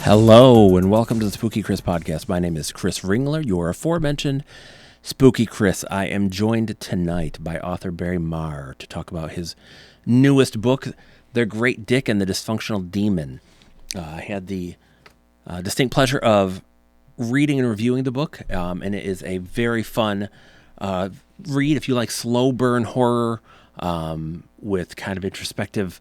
Hello, and welcome to the Spooky Chris podcast. My name is Chris Ringler, your aforementioned Spooky Chris. I am joined tonight by author Barry Maher to talk about his newest book, The Great Dick and the Dysfunctional Demon. I had the distinct pleasure of reading and reviewing the book, and it is a very fun read if you like slow burn horror with kind of introspective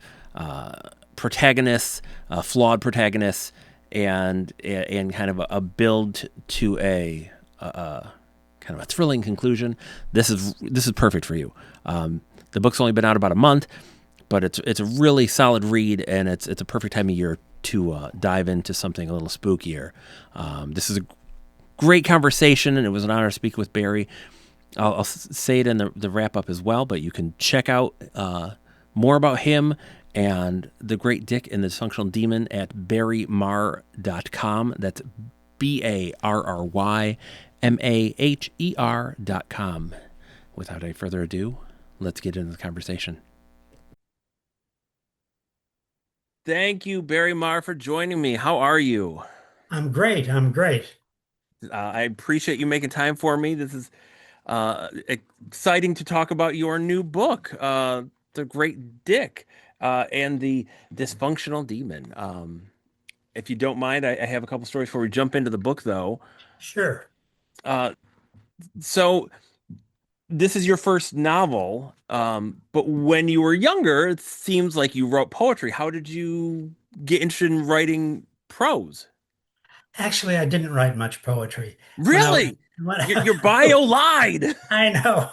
protagonists, flawed protagonists, and kind of a build to a kind of a thrilling conclusion. This is perfect for you. The book's only been out about a month, but it's a really solid read, and it's a perfect time of year to dive into something a little spookier. This is a great conversation, and it was an honor to speak with Barry. I'll say it in the wrap up as well, but you can check out more about him and The Great Dick and the Dysfunctional Demon at barrymaher.com. That's BARRYMAHER.com. Without any further ado, let's get into the conversation. Thank you, Barry Maher, for joining me. How are you? I'm great. I'm great. I appreciate you making time for me. This is exciting to talk about your new book, The Great Dick and the Dysfunctional Demon. If you don't mind, I have a couple stories before we jump into the book, though. Sure. Uh, so, this is your first novel, but when you were younger, it seems like you wrote poetry. How did you get interested in writing prose? Actually, I didn't write much poetry when Really? when Your bio lied. I know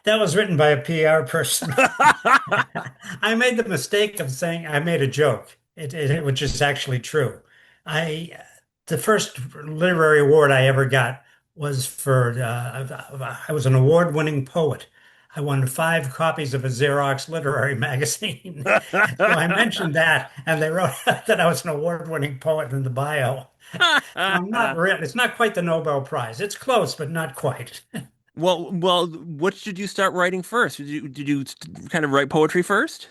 that was written by a PR person. I made the mistake of saying I made a joke, which is actually true. I the first literary award I ever got was for I was an award-winning poet. I won 5 copies of a Xerox literary magazine. So I mentioned that, and they wrote that I was an award-winning poet in the bio. So I'm not really, it's not quite the Nobel Prize. It's close, but not quite. Well, what did you start writing first? Did you kind of write poetry first?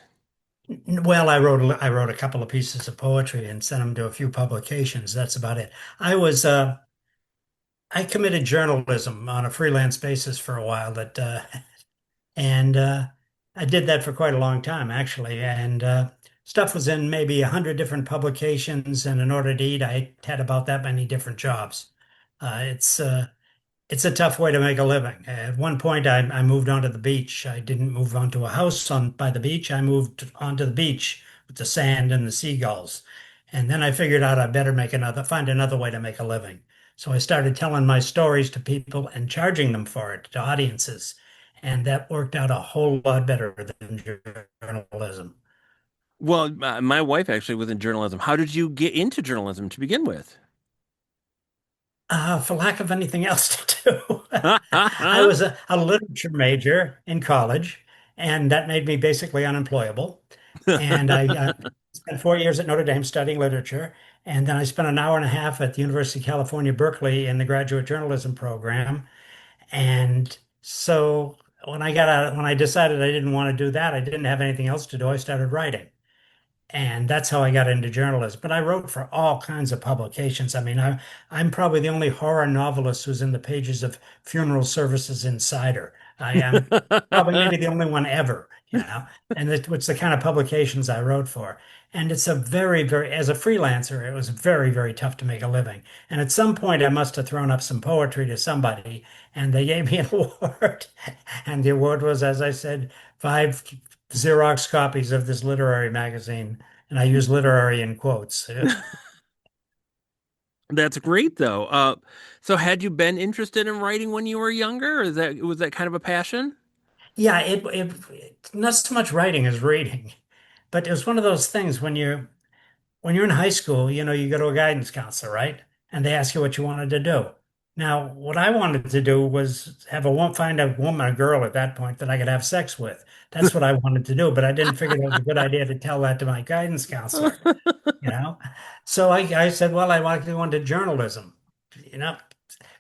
Well, I wrote a couple of pieces of poetry and sent them to a few publications. That's about it. I committed journalism on a freelance basis for a while and I did that for quite a long time actually. And stuff was in maybe 100 different publications, and in order to eat, I had about that many different jobs. It's a tough way to make a living. At one point, I moved onto the beach. I didn't move onto a house on by the beach. I moved onto the beach with the sand and the seagulls. And then I figured out I better find another way to make a living. So I started telling my stories to people and charging them for it to audiences. And that worked out a whole lot better than journalism. Well, my wife actually was in journalism. How did you get into journalism to begin with? For lack of anything else to do. I was a literature major in college, and that made me basically unemployable. And I spent 4 years at Notre Dame studying literature, and then I spent an hour and a half at the University of California, Berkeley in the graduate journalism program. And so when I decided I didn't want to do that, I didn't have anything else to do. I started writing. And that's how I got into journalism. But I wrote for all kinds of publications. I'm probably the only horror novelist who's in the pages of Funeral Services Insider. I am probably maybe the only one ever, and it's the kind of publications I wrote for. And it's a as a freelancer, it was very, very tough to make a living. And at some point, I must have thrown up some poetry to somebody, and they gave me an award. And the award was, as I said, 5 Xerox copies of this literary magazine, and I use literary in quotes. That's great, though. So had you been interested in writing when you were younger, or was that kind of a passion? Yeah, not so much writing as reading, but it was one of those things when you're in high school, you go to a guidance counselor, right? And they ask you what you wanted to do. Now, what I wanted to do was find a woman, a girl at that point that I could have sex with. That's what I wanted to do, but I didn't figure it was a good idea to tell that to my guidance counselor. you know? So I said, well, I want to go into journalism, you know,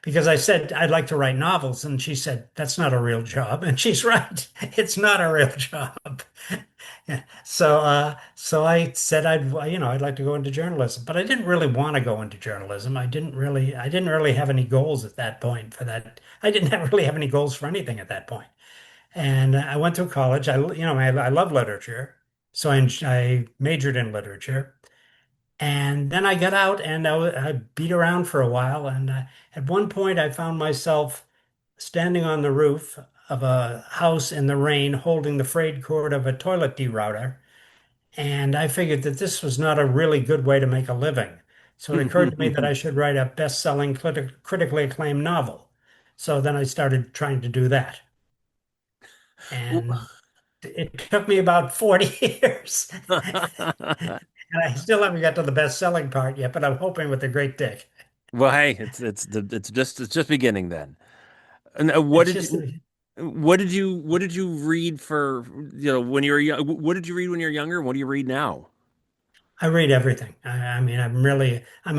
because I said I'd like to write novels. And she said, that's not a real job. And she's right. It's not a real job. So I said I'd like to go into journalism, but I didn't really want to go into journalism. I didn't really have any goals at that point for that. I didn't really have any goals for anything at that point. And I went to college. I love literature, so I majored in literature. And then I got out and I beat around for a while. And at one point, I found myself standing on the roof of a house in the rain, holding the frayed cord of a toilet derouter. And I figured that this was not a really good way to make a living. So it occurred to me that I should write a best-selling, critically acclaimed novel. So then I started trying to do that. And it took me about 40 years. And I still haven't got to the best-selling part yet, but I'm hoping with the Great Dick. Well, hey, it's just beginning then. And It's just, what did you read for when you were young? What did you read when you were younger? What do you read now? I read everything. I mean, I'm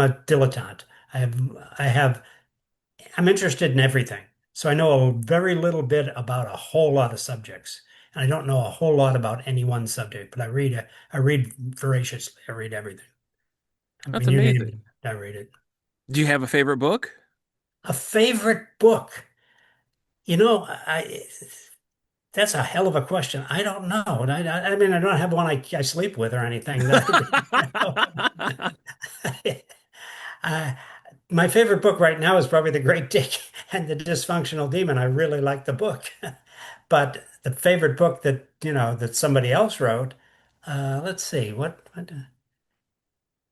a dilettante. I have, I have, I'm interested in everything. So I know a very little bit about a whole lot of subjects. And I don't know a whole lot about any one subject, but I read voraciously. I read everything. I That's mean, you name amazing. it, I read it. Do you have a favorite book? A favorite book? You know, I That's a hell of a question. I don't know. I mean, I don't have one I sleep with or anything. Uh, my favorite book right now is probably The Great Dick and the Dysfunctional Demon. I really like the book. But the favorite book that somebody else wrote, let's see,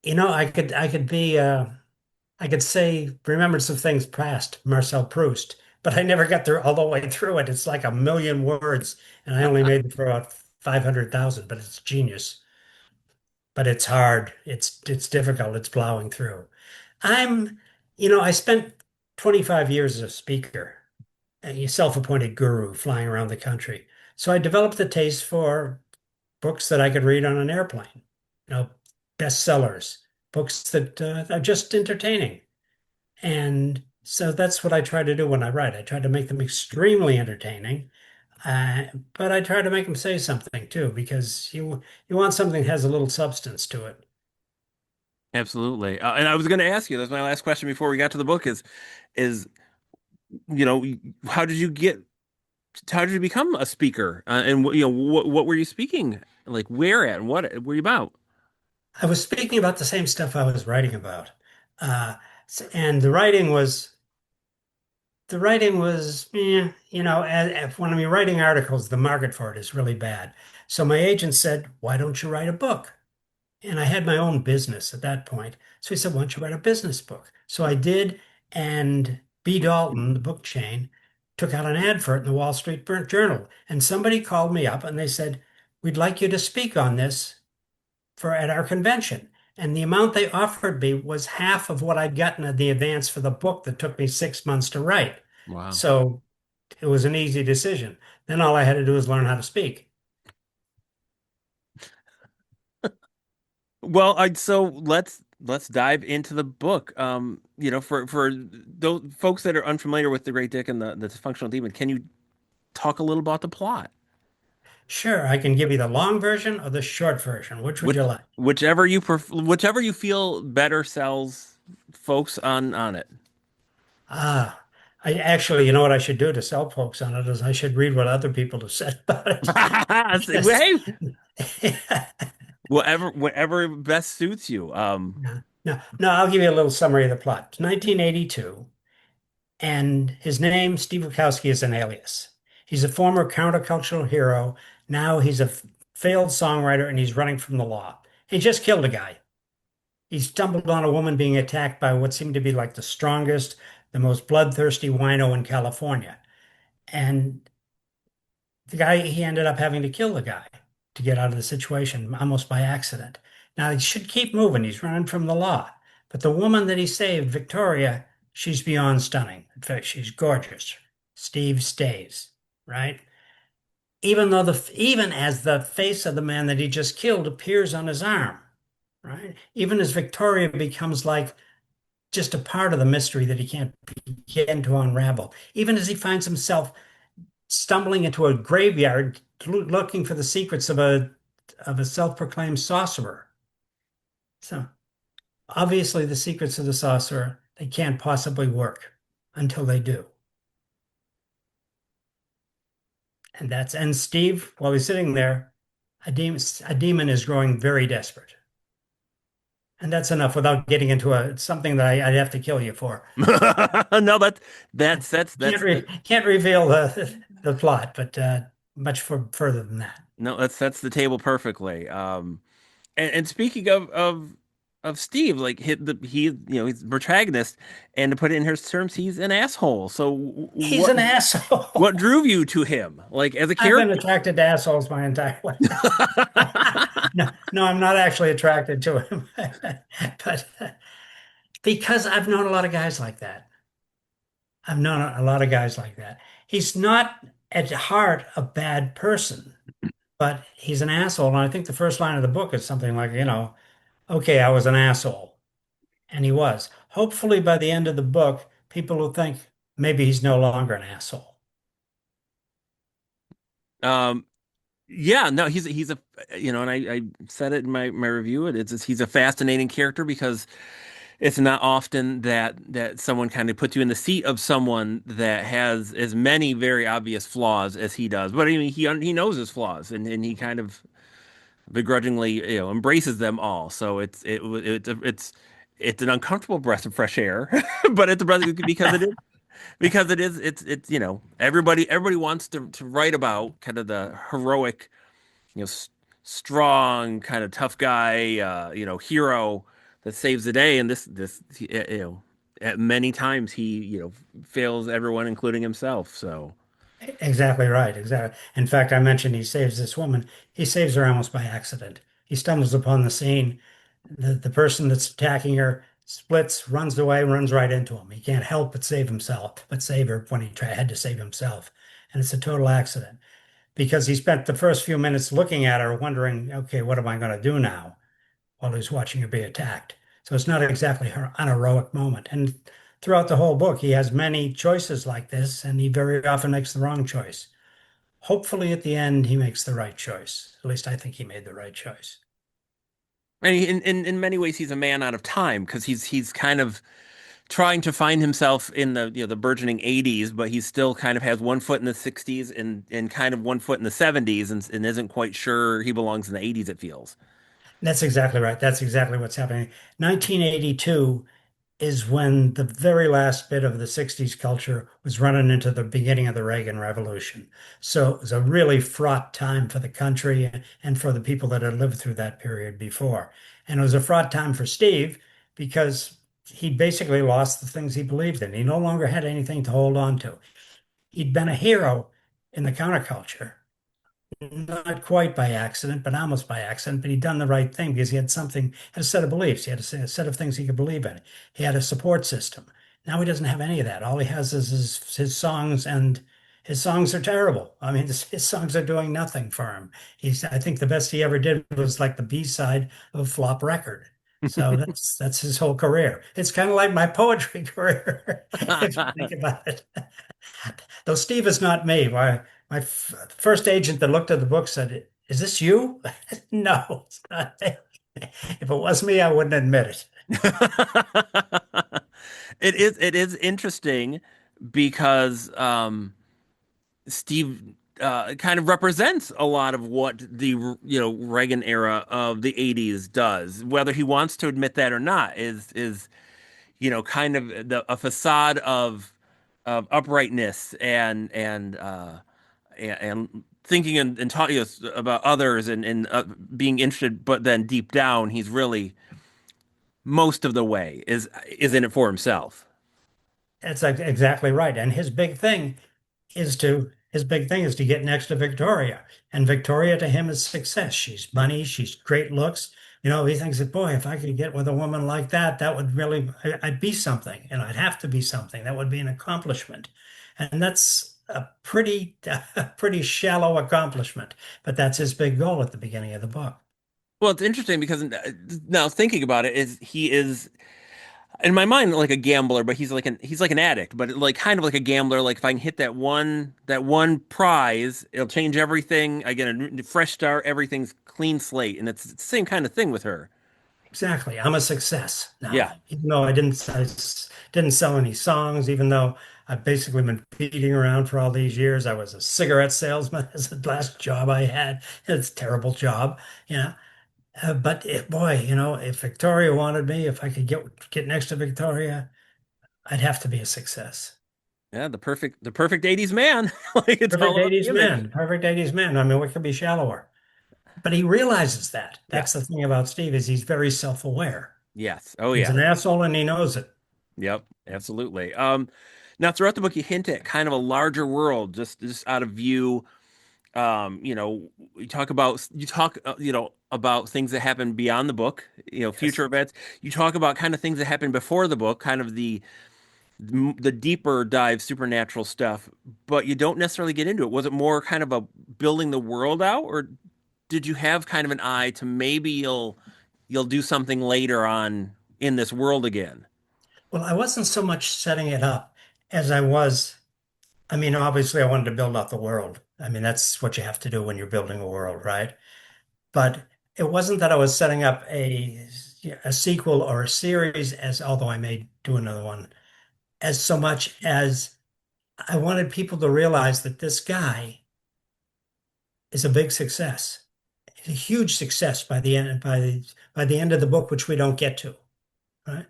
I could say Remembrance of Things Past, Marcel Proust, but I never got through all the way through it. It's like a million words, and I only made it for about 500,000, but it's genius. But it's hard. It's difficult. It's plowing through. I'm, I spent 25 years as a speaker, a self-appointed guru flying around the country. So I developed a taste for books that I could read on an airplane, you know, bestsellers, books that are just entertaining. And so that's what I try to do when I write. I try to make them extremely entertaining, but I try to make them say something too, because you want something that has a little substance to it. Absolutely. And I was going to ask you, that's my last question before we got to the book is, you know, how did you get, how did you become a speaker? And what were you speaking? Like where at and what were you about? I was speaking about the same stuff I was writing about, uh, and when I'm writing articles, the market for it is really bad. So my agent said, "Why don't you write a book?" And I had my own business at that point. So he said, "Why don't you write a business book?" So I did, and B. Dalton, the book chain, took out an ad for it in the Wall Street Journal. And somebody called me up and they said, "We'd like you to speak on this for at our convention." And the amount they offered me was half of what I'd gotten in the advance for the book that took me 6 months to write. Wow. So it was an easy decision. Then all I had to do was learn how to speak. Well, so let's dive into the book. For those folks that are unfamiliar with the Great Dick and the Dysfunctional Demon, can you talk a little about the plot? Sure, I can give you the long version or the short version. Which would you like? Whichever you feel better sells folks on it. Ah, I actually, you know what I should do to sell folks on it is I should read what other people have said about it. Yes. Hey, whatever best suits you. No, I'll give you a little summary of the plot. It's 1982, and his name, Steve Wachowski, is an alias. He's a former countercultural hero. Now he's a failed songwriter and he's running from the law. He just killed a guy. He stumbled on a woman being attacked by what seemed to be like the strongest, the most bloodthirsty wino in California. And he ended up having to kill the guy to get out of the situation almost by accident. Now he should keep moving. He's running from the law. But the woman that he saved, Victoria, she's beyond stunning. In fact, she's gorgeous. Steve stays, right? Even as the face of the man that he just killed appears on his arm, right? Even as Victoria becomes like just a part of the mystery that he can't begin to unravel. Even as he finds himself stumbling into a graveyard looking for the secrets of a of a self-proclaimed sorcerer. So obviously the secrets of the sorcerer, they can't possibly work until they do. And Steve, while he's sitting there, a demon is growing very desperate. And that's enough without getting into something that I'd have to kill you for. No, that's Can't reveal the plot, but much further than that. no, that sets the table perfectly. And speaking of Steve, like he's the protagonist, and to put it in his terms, he's an asshole. So He's an asshole. what drew you to him, like as a I've been character? attracted to assholes my entire life. No, no, I'm not actually attracted to him, but because I've known a lot of guys like that. I've known a lot of guys like that. He's not at heart a bad person, but he's an asshole. And I think the first line of the book is something like, okay, I was an asshole. And he was. Hopefully, by the end of the book, people will think maybe he's no longer an asshole. Um, yeah, no, he's a and I said it in my review. He's a fascinating character because it's not often that someone kind of puts you in the seat of someone that has as many very obvious flaws as he does. But I mean, he knows his flaws, and he kind of begrudgingly embraces them all. So it's an uncomfortable breath of fresh air, but it's a breath because it is it's everybody wants to write about kind of the heroic, you know, s- strong kind of tough guy, hero that saves the day. And at many times he fails everyone, including himself. So Exactly right. Exactly. In fact, I mentioned he saves this woman. He saves her almost by accident. He stumbles upon the scene. The person that's attacking her splits, runs away, runs right into him. He can't help but save himself, but save her when had to save himself. And it's a total accident because he spent the first few minutes looking at her, wondering, okay, what am I going to do now? While he's watching her be attacked. So it's not exactly an heroic moment. And throughout the whole book, he has many choices like this, and he very often makes the wrong choice. Hopefully, at the end, he makes the right choice. At least I think he made the right choice. and in many ways he's a man out of time because he's kind of trying to find himself in the burgeoning 80s, but he still kind of has one foot in the 60s and kind of one foot in the 70s and isn't quite sure he belongs in the 80s, it feels. That's exactly right. That's exactly what's happening. 1982 is when the very last bit of the 60s culture was running into the beginning of the Reagan Revolution. So it was a really fraught time for the country and for the people that had lived through that period before. And it was a fraught time for Steve because he basically lost the things he believed in. He no longer had anything to hold on to. He'd been a hero in the counterculture, not quite by accident, but almost by accident. But he'd done the right thing because he had had a set of beliefs. He had a set of things he could believe in. He had a support system. Now he doesn't have any of that. All he has is his songs, and his songs are terrible. I mean, his songs are doing nothing for him. I think the best he ever did was like the B-side of a flop record. So that's his whole career. It's kind of like my poetry career, if you think about it. Though Steve is not me. My first agent that looked at the book said, "Is this you?" No, it's not me. If it was me, I wouldn't admit it. It is interesting because Steve kind of represents a lot of what the Reagan era of the 80s does. Whether he wants to admit that or not is kind of a facade of uprightness and thinking and talking about others and being interested, but then deep down he's really most of the way is in it for himself. That's exactly right. And his big thing is to get next to Victoria. And Victoria to him is success. She's money, she's great looks. He thinks that, boy, if I could get with a woman like that, that would really, I'd be something, and I'd have to be something. That would be an accomplishment. And that's a pretty shallow accomplishment. But that's his big goal at the beginning of the book. Well, it's interesting because now thinking about it, is he is in my mind like a gambler, but he's like an addict, but like kind of like a gambler. Like if I can hit that one prize, it'll change everything. I get a fresh start. Everything's clean slate, and it's the same kind of thing with her. Exactly. I'm a success Yeah, now. Even though didn't sell any songs, even though I've basically been feeding around for all these years. I was a cigarette salesman as the last job I had. It's a terrible job, you know. But boy, if Victoria wanted me, if I could get next to Victoria, I'd have to be a success. yeah, the perfect '80s man. Like it's all Perfect about the 80s image. man. Perfect 80s man. I mean, what could be shallower? But he realizes that. Yeah. That's the thing about Steve is he's very self-aware. Yes. Oh He's yeah. an asshole and he knows it. Yep. Absolutely. Now throughout the book, you hint at kind of a larger world, just out of view. You talk about things that happen beyond the book, Yes. future events. You talk about kind of things that happened before the book, kind of the deeper dive supernatural stuff, but you don't necessarily get into it. Was it more kind of a building the world out, or did you have kind of an eye to maybe you'll do something later on in this world again? Well, I wasn't so much setting it up as I was. I mean, obviously, I wanted to build out the world. I mean, that's what you have to do when you're building a world, right? But it wasn't that I was setting up a sequel or a series, as although I may do another one, as so much as I wanted people to realize that this guy is a big success, a huge success by the end of the book, which we don't get to, right?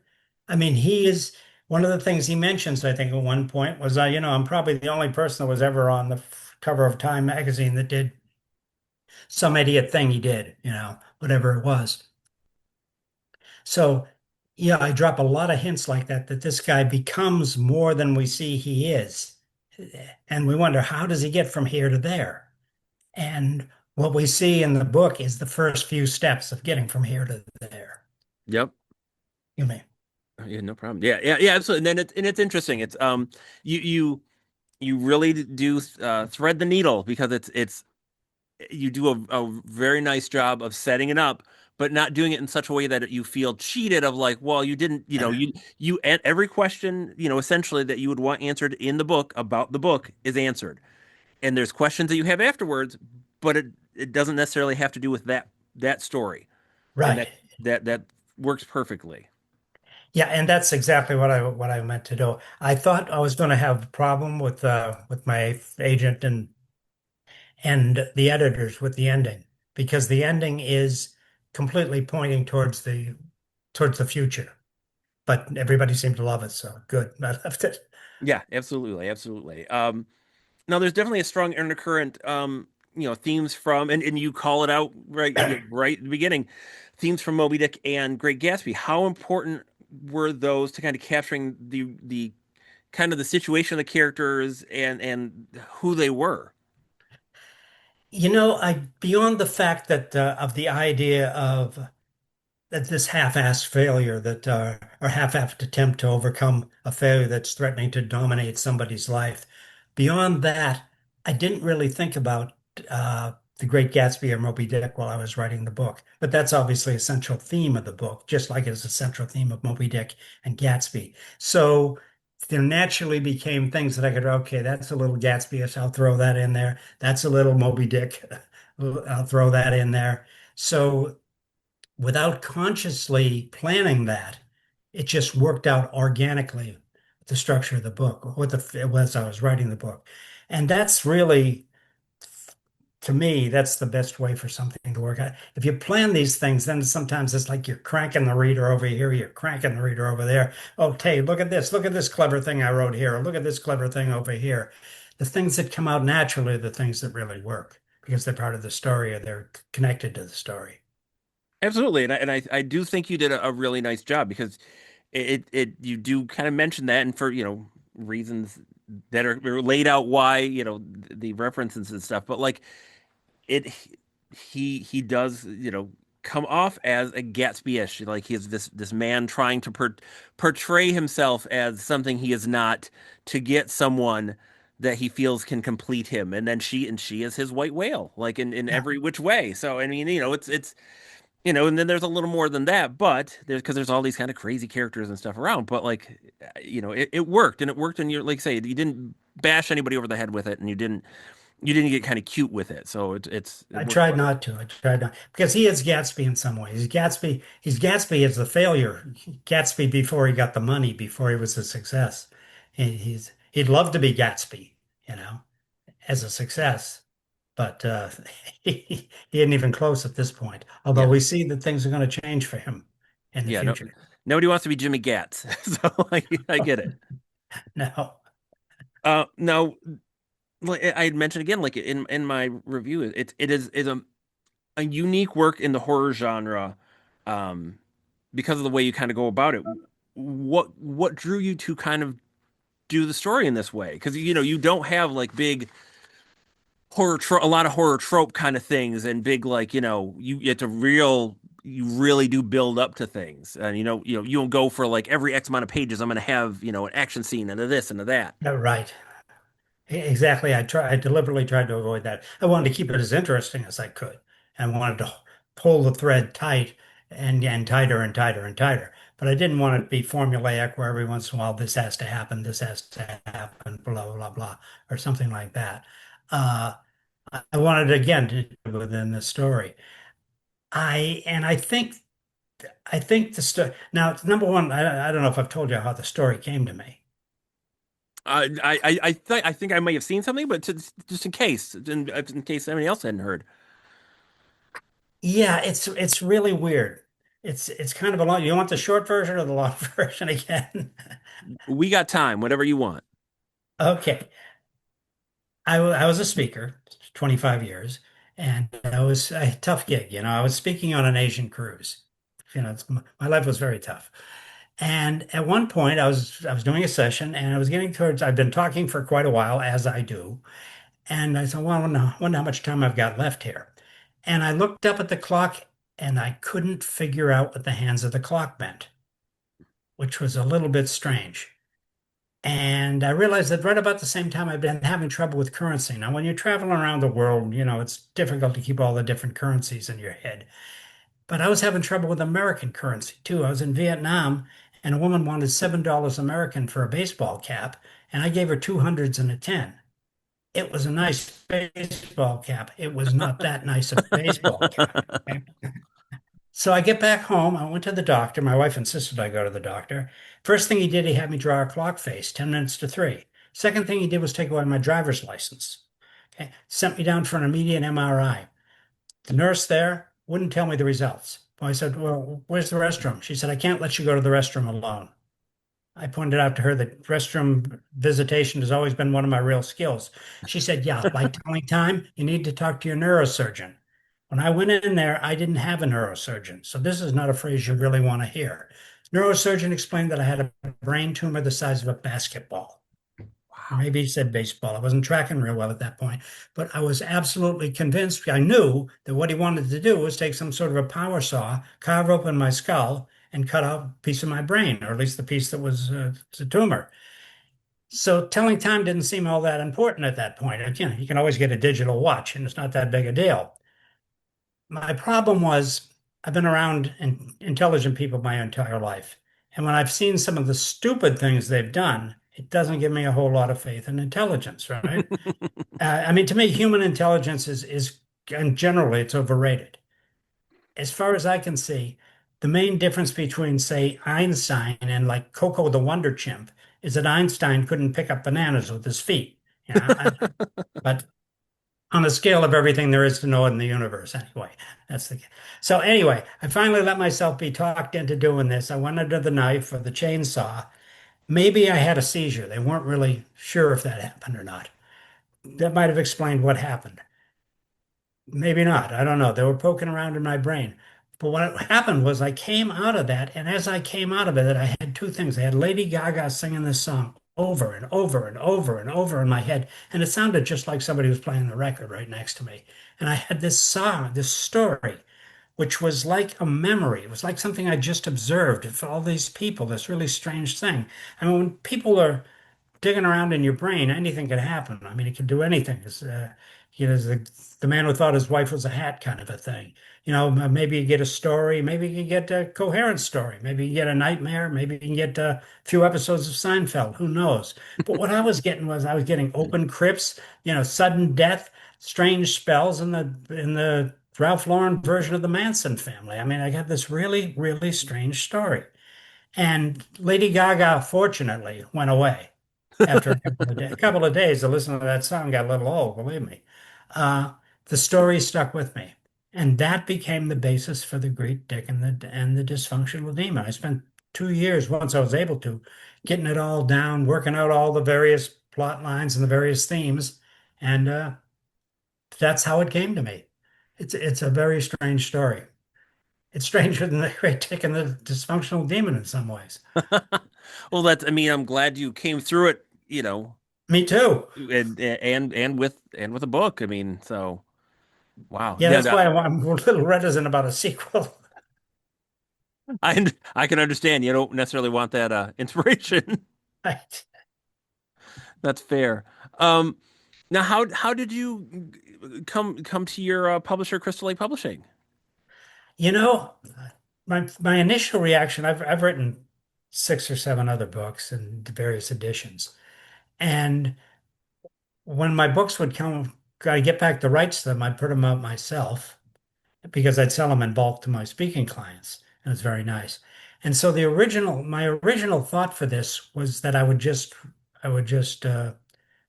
I mean, he is one of the things he mentions, I think, at one point was, I'm probably the only person that was ever on the cover of Time magazine that did some idiot thing he did, whatever it was. So, yeah, I drop a lot of hints like that, that this guy becomes more than we see he is. And we wonder, how does he get from here to there? And what we see in the book is the first few steps of getting from here to there. Yep. You mean? Yeah, no problem. Yeah, yeah, yeah, absolutely. And it's interesting. It's you you you really do thread the needle because it's you do a very nice job of setting it up, but not doing it in such a way that you feel cheated of like, well, you didn't, every question, essentially that you would want answered in the book about the book is answered. And there's questions that you have afterwards, but it doesn't necessarily have to do with that story. And Right. that works perfectly. Yeah, and that's exactly what I meant to do. I thought I was going to have a problem with my agent and the editors with the ending because the ending is completely pointing towards the future. But everybody seemed to love it, so good. I left it. Yeah, absolutely, absolutely. Now there's definitely a strong undercurrent, themes from, and you call it out right, right at the beginning, themes from Moby Dick and Great Gatsby. How important were those to kind of capturing the kind of the situation of the characters and who they were? I beyond the fact that of the idea of that this half-assed failure that or half-assed attempt to overcome a failure that's threatening to dominate somebody's life. Beyond that, I didn't really think about The Great Gatsby or Moby Dick while I was writing the book. But that's obviously a central theme of the book, just like it's a central theme of Moby Dick and Gatsby. So there naturally became things that I could, okay, that's a little Gatsby-ish, I'll throw that in there. That's a little Moby Dick, I'll throw that in there. So without consciously planning that, it just worked out organically with the structure of the book, what the it was I was writing the book. And that's really, to me, that's the best way for something to work out. If you plan these things, then sometimes it's like you're cranking the reader over here, you're cranking the reader over there. Okay, look at this clever thing I wrote here, or look at this clever thing over here. The things that come out naturally are the things that really work because they're part of the story or they're connected to the story. Absolutely, and I do think you did a really nice job because it you do kind of mention that, and for reasons that are laid out why the references and stuff, but like it he does come off as a Gatsby-ish, like he's this man trying to portray himself as something he is not to get someone that he feels can complete him, and then she is his white whale, like in Yeah. every which way. So I mean, it's And then there's a little more than that, but there's all these kind of crazy characters and stuff around. But like, it worked, and it worked, and you're like say you didn't bash anybody over the head with it, and you didn't get kind of cute with it, so it I worked tried well. not to. I tried not because he is Gatsby in some ways. He's Gatsby as the failure. Gatsby before he got the money, before he was a success. He'd love to be Gatsby, you know, as a success, but he isn't even close at this point. Although Yeah, we see that things are going to change for him in the yeah. No, future. nobody wants to be Jimmy Gatz, so I get it. No, Now, like I had mentioned again, like in my review, it is a unique work in the horror genre, um, because of the way you kind of go about it. What drew you to kind of do the story in this way? Because you don't have like big a lot of horror trope kind of things, and big like it's a real you really do build up to things, and you don't go for like every X amount of pages I'm going to have an action scene and a this and a that. no, right. Exactly. I deliberately tried to avoid that. I wanted to keep it as interesting as I could. I wanted to pull the thread tight and tighter and tighter and tighter. But I didn't want it to be formulaic where every once in a while this has to happen, this has to happen, blah, blah, blah, or something like that. Uh, I wanted again to do within the story. I think the story now, number one, I don't know if I've told you how the story came to me. I think I may have seen something, but just in case anybody else hadn't heard. Yeah, it's really weird. It's kind of a long. You want the short version or the long version again? We got time, whatever you want. Okay. I was a speaker, 25 years, and I was a tough gig. I was speaking on an Asian cruise. My life was very tough. And at one point, I was doing a session, and I was getting towards. I've been talking for quite a while, as I do, and I said, "Well, I wonder how much time I've got left here." And I looked up at the clock, and I couldn't figure out what the hands of the clock meant, which was a little bit strange. And I realized that right about the same time I've been having trouble with currency. Now, when you're traveling around the world, it's difficult to keep all the different currencies in your head. But I was having trouble with American currency too. I was in Vietnam and a woman wanted $7 American for a baseball cap, and I gave her two hundreds and a 10. It was a nice baseball cap. It was not that nice of a baseball cap. Okay? So I get back home. I went to the doctor. My wife insisted I go to the doctor. First thing he did, he had me draw a clock face, 10 minutes to 3. Second thing he did was take away my driver's license. Okay. Sent me down for an immediate MRI. The nurse there wouldn't tell me the results. Well, I said, "Well, where's the restroom?" She said, "I can't let you go to the restroom alone." I pointed out to her that restroom visitation has always been one of my real skills. She said, "Yeah, like telling time, you need to talk to your neurosurgeon." When I went in there, I didn't have a neurosurgeon. So this is not a phrase you really want to hear. Neurosurgeon explained that I had a brain tumor the size of a basketball. Or Wow. maybe he said baseball. I wasn't tracking real well at that point, but I was absolutely convinced. I knew that what he wanted to do was take some sort of a power saw, carve open my skull, and cut out a piece of my brain, or at least the piece that was the tumor. So telling time didn't seem all that important at that point. You can always get a digital watch, and it's not that big a deal. My problem was I've been around intelligent people my entire life. And when I've seen some of the stupid things they've done, it doesn't give me a whole lot of faith in intelligence, right? I mean, to me, human intelligence and generally, it's overrated. As far as I can see, the main difference between, say, Einstein and like Coco the Wonder Chimp is that Einstein couldn't pick up bananas with his feet. But on a scale of everything there is to know in the universe, anyway, that's the. So anyway, I finally let myself be talked into doing this. I went under the knife or the chainsaw. Maybe I had a seizure. They weren't really sure if that happened or not. That might have explained what happened. Maybe not. I don't know. They were poking around in my brain. But what happened was I came out of that, and as I came out of it, I had two things. I had Lady Gaga singing this song over and over and over and over in my head, and it sounded just like somebody was playing the record right next to me. And I had this song, this story, which was like a memory. It was like something I just observed of all these people, this really strange thing. I mean, when people are digging around in your brain, anything could happen. I mean, it can do anything. the man who thought his wife was a hat kind of a thing. Maybe you get a story, maybe you can get a coherent story, maybe you get a nightmare, maybe you can get a few episodes of Seinfeld, who knows? But what I was getting open crypts, sudden death, strange spells in the Ralph Lauren version of the Manson family. I mean, I got this really, really strange story. And Lady Gaga, fortunately, went away after a couple of days. To listen to that song got a little old, believe me. Uh, the story stuck with me, and that became the basis for the Greek Dick and the Dysfunctional Demon. I spent 2 years, once I was able to, getting it all down, working out all the various plot lines and the various themes, and that's how it came to me. It's a very strange story. It's stranger than the Great Dick and the Dysfunctional Demon in some ways. Well, I mean, I'm glad you came through it, you know, Me too. and with a book. I mean, so wow. Yeah, Yeah, that's why I'm a little reticent about a sequel. I can understand. You don't necessarily want that inspiration. Right. That's fair. Now, how did you come to your publisher, Crystal Lake Publishing? You know, my initial reaction, I've written 6 or 7 other books in various editions. And when my books would come, I get back the rights to them, I'd put them out myself because I'd sell them in bulk to my speaking clients. And it's very nice. And so my original thought for this was that I would just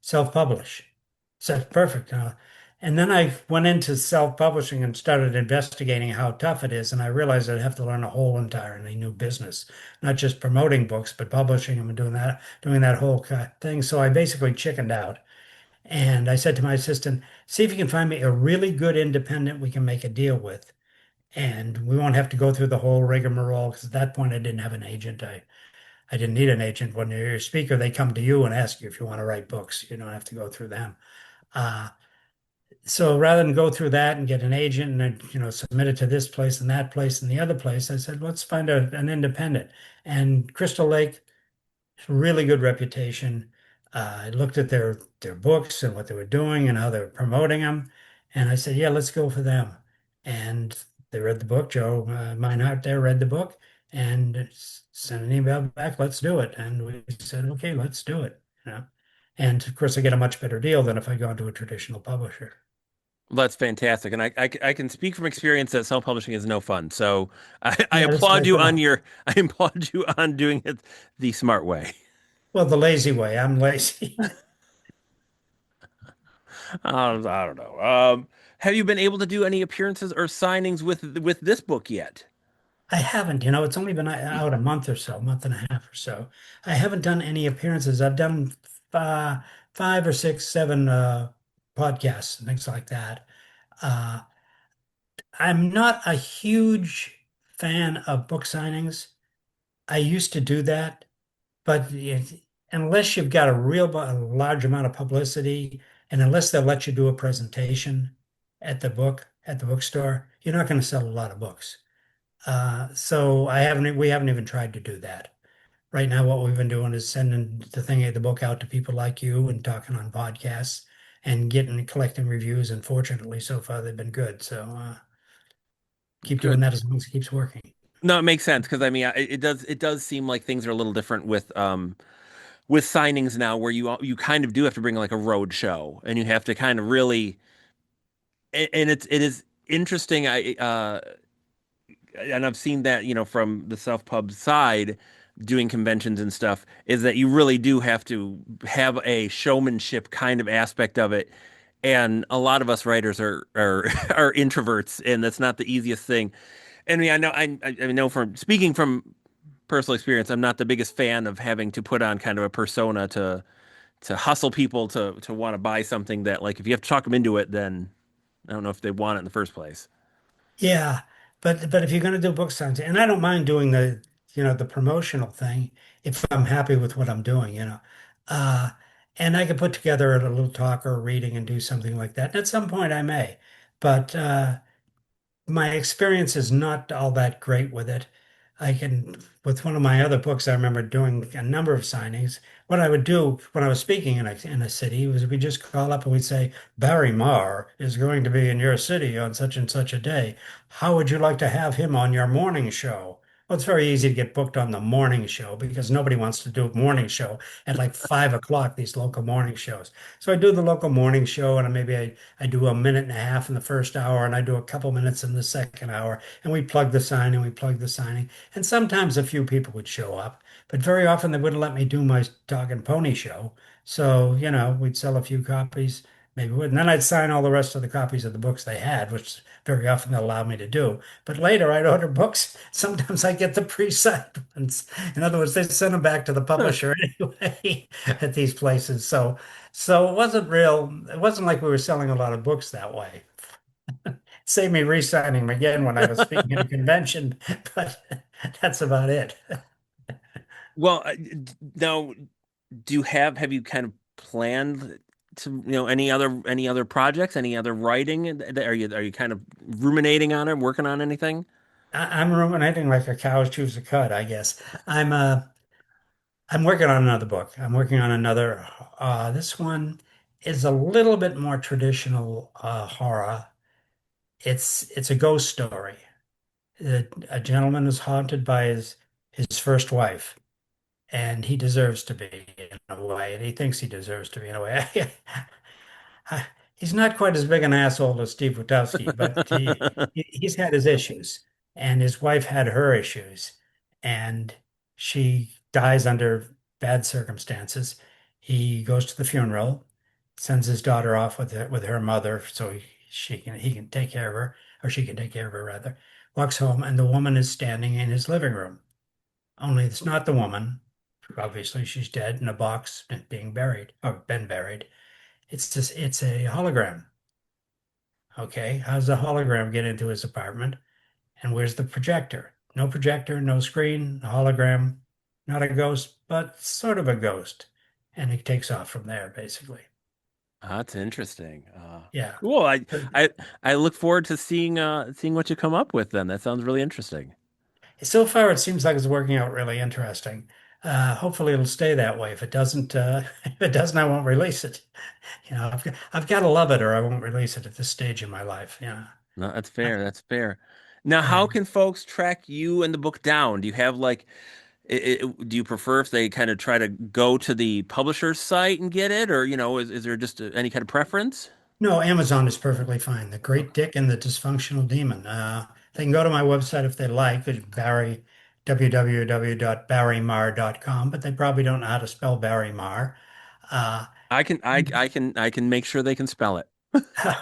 self-publish. So perfect. And then I went into self-publishing and started investigating how tough it is. And I realized I'd have to learn a whole entirely new business, not just promoting books, but publishing them and doing that whole thing. So I basically chickened out. And I said to my assistant, see if you can find me a really good independent we can make a deal with. And we won't have to go through the whole rigmarole because at that point I didn't have an agent. I didn't need an agent. When you're a speaker, they come to you and ask you if you want to write books. You don't have to go through them. Uh, so rather than go through that and get an agent and then, submit it to this place and that place and the other place, I said, let's find an independent. And Crystal Lake, really good reputation. I looked at their books and what they were doing and how they were promoting them, and I said, yeah, let's go for them. And they read the book. Joe Meinhardt there read the book and sent an email back, let's do it. And we said, okay, let's do it. And of course, I get a much better deal than if I go into a traditional publisher. Well, that's fantastic, and I can speak from experience that self-publishing is no fun. So I Yeah, that's applaud nice you to on know. your I applaud you on doing it the smart way. Well, the lazy way. I'm lazy. I don't know. Have you been able to do any appearances or signings with this book yet? I haven't, it's only been out a month or so, month and a half or so. I haven't done any appearances. I've done uh, 5 or 6, 7 podcasts and things like that. Uh, I'm not a huge fan of book signings. I used to do that, but unless you've got a large amount of publicity, and unless they'll let you do a presentation at the bookstore, you're not going to sell a lot of books. So we haven't even tried to do that. Right now, what we've been doing is sending the book out to people like you and talking on podcasts and collecting reviews. And fortunately, so far they've been good. So keep doing Good. that as long as it keeps working. No, it makes sense because I mean, it does seem like things are a little different with signings now, where you kind of do have to bring like a road show, and you have to kind of really, and it is interesting. And I've seen that, from the self pub side, doing conventions and stuff, is that you really do have to have a showmanship kind of aspect of it. And a lot of us writers are are introverts, and that's not the easiest thing. And I mean, I know from speaking from personal experience, I'm not the biggest fan of having to put on kind of a persona to hustle people to want to buy something that, like, if you have to talk them into it, then I don't know if they want it in the first place. Yeah, but if you're going to do book signings, and I don't mind doing the promotional thing if I'm happy with what I'm doing. Uh, and I could put together a little talk or a reading and do something like that. And at some point I may, but my experience is not all that great with it. I can, with one of my other books, I remember doing a number of signings. What I would do when I was speaking in a city was we just call up and we'd say, Barry Maher is going to be in your city on such and such a day. How would you like to have him on your morning show? Well, it's very easy to get booked on the morning show because nobody wants to do a morning show at like 5 o'clock, these local morning shows. So I do the local morning show and I do a minute and a half in the first hour and I do a couple minutes in the second hour and we plug the sign and we plug the signing. And sometimes a few people would show up, but very often they wouldn't let me do my dog and pony show. So, we'd sell a few copies, maybe would. And then I'd sign all the rest of the copies of the books they had, which very often they allowed me to do. But later I'd order books. Sometimes I get the pre-signed ones. In other words, they send them back to the publisher anyway at these places. So it wasn't like we were selling a lot of books that way. Saved me re-signing them again when I was speaking at a convention, but that's about it. Well, now, have you kind of planned to, any other projects, any other writing? Are you kind of ruminating on it, working on anything? I'm ruminating like a cow chews a cud, I guess. I'm working on another book. I'm working on another. This one is a little bit more traditional horror. It's a ghost story. A gentleman is haunted by his first wife, and he deserves to be in a way, and he thinks he deserves to be in a way. He's not quite as big an asshole as Steve Witowski, but he's had his issues, and his wife had her issues, and she dies under bad circumstances. He goes to the funeral, sends his daughter off with her mother, so he can take care of her, or she can take care of her rather. Walks home, and the woman is standing in his living room. Only it's not the woman. Obviously, she's dead in a box, being buried or been buried. It's a hologram. Okay, how does the hologram get into his apartment? And where's the projector? No projector, no screen, a hologram, not a ghost, but sort of a ghost. And he takes off from there, basically. That's interesting. Yeah. Cool. I, But I I look forward to seeing what you come up with then. That sounds really interesting. so far, it seems like it's working out really interesting. Hopefully, it'll stay that way. If it doesn't, if it doesn't, I won't release it. I've got to love it, or I won't release it at this stage in my life. Yeah. No, that's I, fair. That's fair. Now, how and can folks track you and the book down? Do you have like, do you prefer if they kind of try to go to the publisher's site and get it, or is there just any kind of preference? No, Amazon is perfectly fine. The Great Dick and the Dysfunctional Demon. They can go to my website if they like, it's Barry, www.barrymar.com, but they probably don't know how to spell Barry Marr. Uh, I can make sure they can spell it.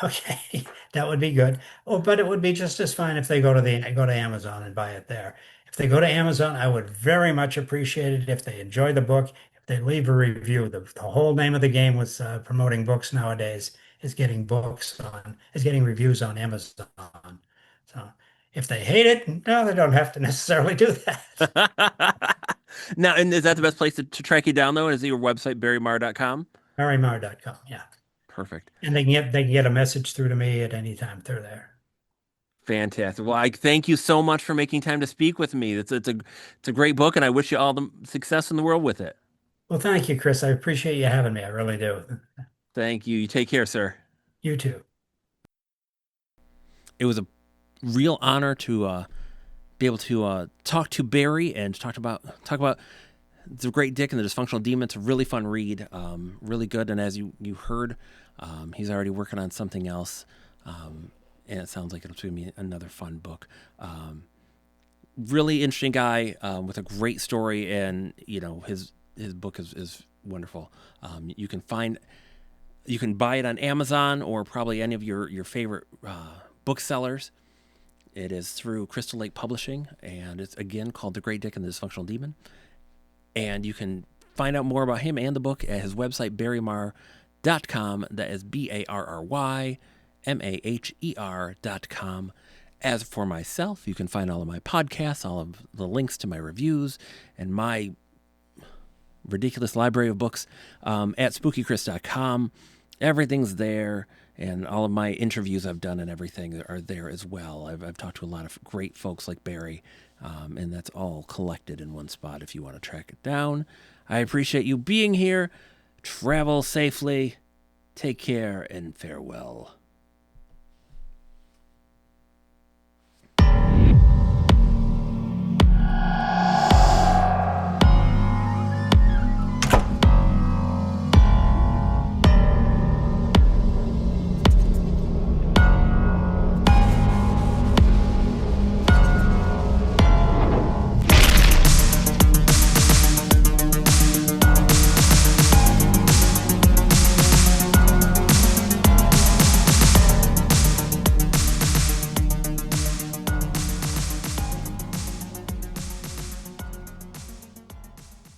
okay, that would be good. Oh, but it would be just as fine if they go to Amazon and buy it there. If they go to Amazon, I would very much appreciate it if they enjoy the book, if they leave a review. The whole name of the game with promoting books nowadays is getting reviews on Amazon. So if they hate it, no, they don't have to necessarily do that. Now, and is that the best place to track you down though? Is your website barrymar.com? Barrymar.com, yeah. Perfect. And they can get a message through to me at any time through there. Fantastic. Well, I thank you so much for making time to speak with me. It's a great book, and I wish you all the success in the world with it. Well, thank you, Chris. I appreciate you having me. I really do. Thank you. You take care, sir. You too. It was a real honor to be able to talk to Barry and talk about the Great Dick and the Dysfunctional Demon. It's a really fun read, really good. And as you heard, he's already working on something else, and it sounds like it'll be another fun book. Really interesting guy with a great story, and his book is wonderful. You can buy it on Amazon or probably any of your favorite booksellers. It is through Crystal Lake Publishing, and it's again called The Great Dick and the Dysfunctional Demon. And you can find out more about him and the book at his website, barrymar.com. That is BARRYMAHER.com. As for myself, you can find all of my podcasts, all of the links to my reviews, and my ridiculous library of books at spookychris.com. Everything's there, and all of my interviews I've done and everything are there as well. I've talked to a lot of great folks like Barry And that's all collected in one spot if you want to track it down. I appreciate you being here. Travel safely. Take care and farewell.